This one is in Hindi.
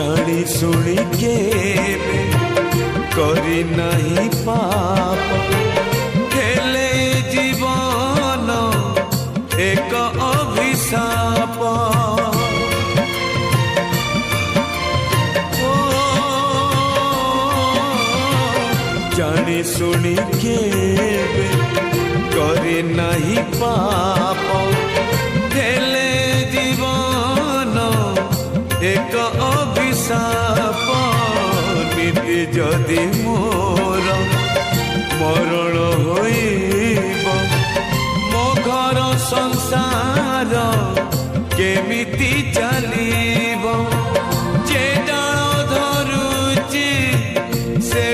जानी सुनी केबे करी नहीं पाप हेले जीवन एक अभिशाप जानी सुनी केबे करी नहीं पाप हेले जीवन एक अभिशाप नीति जदि मोर मरण होइब मो घर संसार केमिति चलिब जे डाल धरुची से